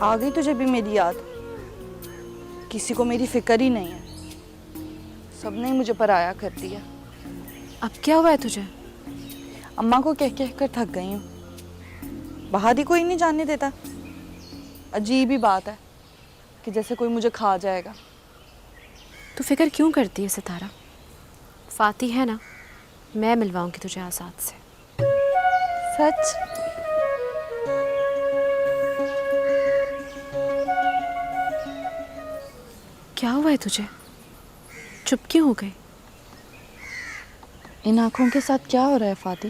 आ गई तुझे भी मेरी याद? किसी को मेरी फिक्र ही नहीं है, सबने ही मुझे पराया कर दिया। अब क्या हुआ है तुझे? अम्मा को कह कह कर थक गई हूँ, बाहर ही कोई नहीं जाने देता। अजीब ही बात है कि जैसे कोई मुझे खा जाएगा। तू फिक्र क्यों करती है सितारा? फाती है ना, मैं मिलवाऊंगी तुझे आजाद से। सच? क्या हुआ है तुझे? चुप क्यों हो गई? इन आंखों के साथ क्या हो रहा है फाती?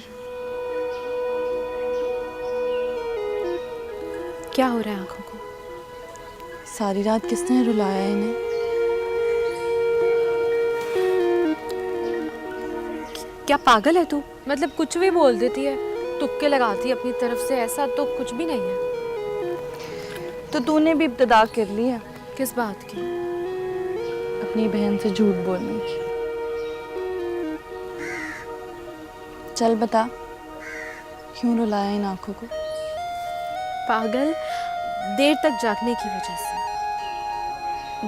क्या हो रहा है आंखों को? सारी रात किसने रुलाया इन्हें? क्या पागल है तू? मतलब कुछ भी बोल देती है, तुक्के लगाती है अपनी तरफ से। ऐसा तो कुछ भी नहीं है। तो तूने भी इब्तिदा कर ली है किस बात की? अपनी बहन से झूठ बोलने की। चल बता, क्यों रुलाया इन आंखों को? पागल, देर तक जागने की वजह से।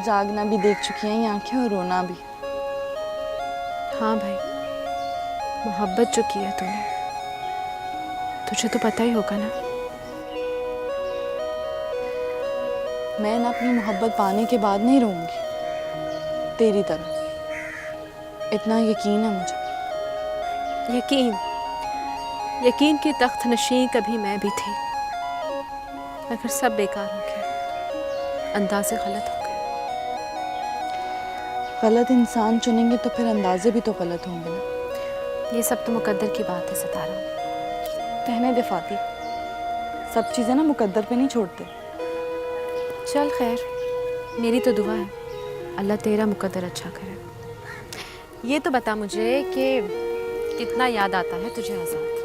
जागना भी देख चुकी हैं ये आंखें और रोना भी। हाँ भाई, मोहब्बत जो की है तूने, तुझे तो पता ही होगा ना। मैं ना अपनी मोहब्बत पाने के बाद नहीं रहूंगी तेरी तरह, इतना यकीन है मुझे। यकीन की तख्त नशीं कभी मैं भी थी, मगर सब बेकार हो गया, अंदाज़े गलत हो गए। गलत इंसान चुनेंगे तो फिर अंदाजे भी तो गलत होंगे ना। ये सब तो मुकद्दर की बात है सितारा। रहने दे फाती, सब चीज़ें ना मुकद्दर पे नहीं छोड़ते। चल खैर, मेरी तो दुआ है अल्लाह तेरा मुकद्दर अच्छा करे। ये तो बता मुझे कि कितना याद आता है तुझे आज़ाद?